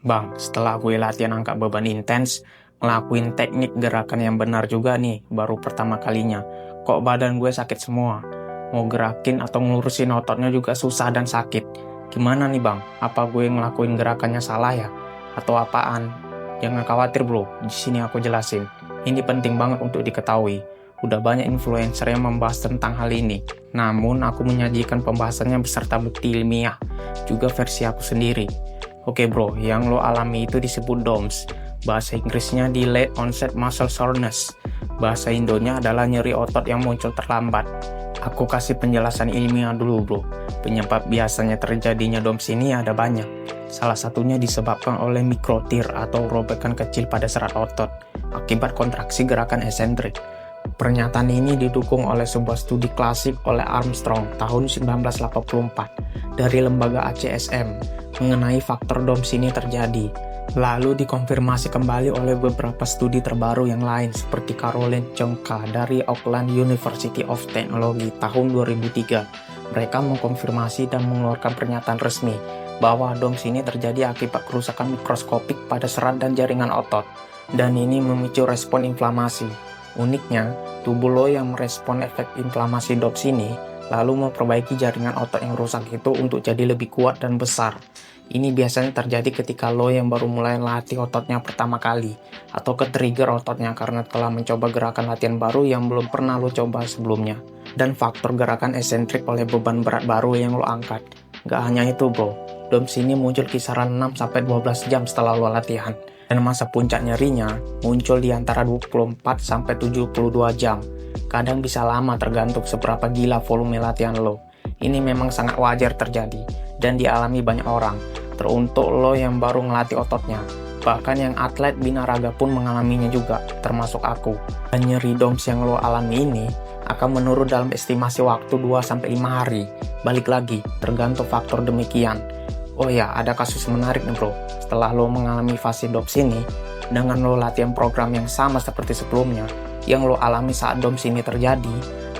Bang, setelah gue latihan angkat beban intens, ngelakuin teknik gerakan yang benar juga nih, baru pertama kalinya. Kok badan gue sakit semua? Mau gerakin atau ngelurusin ototnya juga susah dan sakit. Gimana nih bang? Apa gue ngelakuin gerakannya salah ya? Atau apaan? Jangan khawatir bro, di sini aku jelasin. Ini penting banget untuk diketahui. Udah banyak influencer yang membahas tentang hal ini. Namun aku menyajikan pembahasannya beserta bukti ilmiah, juga versi aku sendiri. Oke bro, yang lo alami itu disebut DOMS. Bahasa Inggrisnya Delayed Onset Muscle Soreness. Bahasa Indonya adalah nyeri otot yang muncul terlambat. Aku kasih penjelasan ilmiah dulu bro. Penyebab biasanya terjadinya DOMS ini ada banyak. Salah satunya disebabkan oleh mikrotir atau robekan kecil pada serat otot akibat kontraksi gerakan eksentrik. Pernyataan ini didukung oleh sebuah studi klasik oleh Armstrong tahun 1984 dari lembaga ACSM mengenai faktor DOMS ini terjadi. Lalu dikonfirmasi kembali oleh beberapa studi terbaru yang lain seperti Caroline Chongka dari Auckland University of Technology tahun 2003. Mereka mengkonfirmasi dan mengeluarkan pernyataan resmi bahwa DOMS ini terjadi akibat kerusakan mikroskopik pada serat dan jaringan otot, dan ini memicu respon inflamasi. Uniknya, tubuh lo yang merespon efek inflamasi DOMS ini lalu memperbaiki jaringan otot yang rusak itu untuk jadi lebih kuat dan besar. Ini biasanya terjadi ketika lo yang baru mulai latih ototnya pertama kali, atau ke-trigger ototnya karena telah mencoba gerakan latihan baru yang belum pernah lo coba sebelumnya. Dan faktor gerakan eksentrik oleh beban berat baru yang lo angkat. Gak hanya itu bro, DOMS ini muncul kisaran 6-12 jam setelah lo latihan. Dan masa puncak nyerinya muncul di antara 24-72 jam. Kadang bisa lama tergantung seberapa gila volume latihan lo. Ini memang sangat wajar terjadi dan dialami banyak orang, teruntuk lo yang baru ngelatih ototnya. Bahkan yang atlet binaraga pun mengalaminya juga, termasuk aku. Dan nyeri DOMS yang lo alami ini akan menurun dalam estimasi waktu 2-5 hari. Balik lagi, tergantung faktor demikian. Oh ya, ada kasus menarik nih bro. Setelah lo mengalami fase DOMS ini, dengan lo latihan program yang sama seperti sebelumnya, yang lo alami saat DOMS ini terjadi,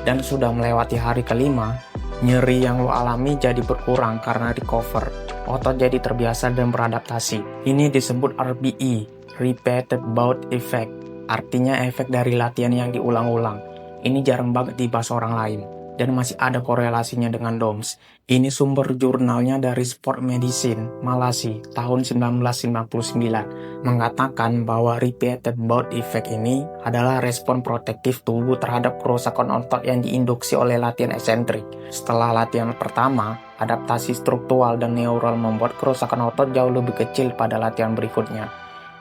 dan sudah melewati hari kelima, nyeri yang lo alami jadi berkurang karena recover. Otot jadi terbiasa dan beradaptasi. Ini disebut RBE, Repeated Bout Effect. Artinya efek dari latihan yang diulang-ulang. Ini jarang banget dibahas orang lain, dan masih ada korelasinya dengan DOMS. Ini sumber jurnalnya dari Sport Medicine, Malasi, tahun 1999, mengatakan bahwa repeated bout effect ini adalah respon protektif tubuh terhadap kerusakan otot yang diinduksi oleh latihan eksentrik. Setelah latihan pertama, adaptasi struktural dan neural membuat kerusakan otot jauh lebih kecil pada latihan berikutnya.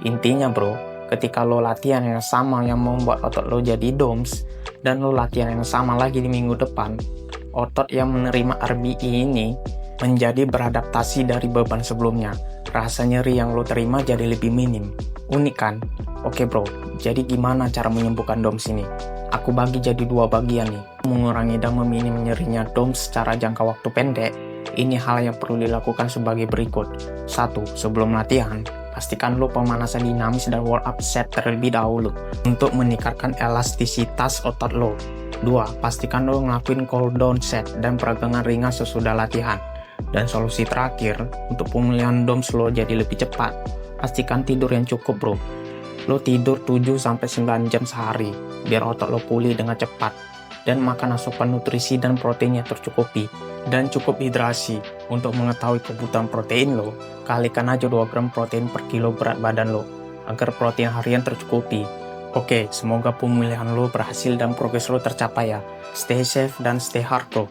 Intinya bro, ketika lo latihan yang sama yang membuat otot lo jadi DOMS, dan lo latihan yang sama lagi di minggu depan, otot yang menerima RBE ini menjadi beradaptasi dari beban sebelumnya. Rasa nyeri yang lo terima jadi lebih minim. Unik kan? Oke bro, jadi gimana cara menyembuhkan DOMS ini? Aku bagi jadi 2 bagian nih. Mengurangi dan meminim nyerinya DOMS secara jangka waktu pendek. Ini hal yang perlu dilakukan sebagai berikut. 1. Sebelum latihan, pastikan lo pemanasan dinamis dan warm up set terlebih dahulu untuk meningkatkan elastisitas otot lo. 2. Pastikan lo ngelakuin cool down set dan peregangan ringan sesudah latihan. Dan solusi terakhir, untuk pemulihan DOMS lo jadi lebih cepat, pastikan tidur yang cukup bro. Lo tidur 7-9 jam sehari, biar otot lo pulih dengan cepat. Dan makan asupan nutrisi dan proteinnya tercukupi. Dan cukup hidrasi. Untuk mengetahui kebutuhan protein lo, kalikan aja 2 gram protein per kilo berat badan lo, agar protein harian tercukupi. Oke, semoga pemulihan lo berhasil dan progres lo tercapai ya. Stay safe dan stay hard bro.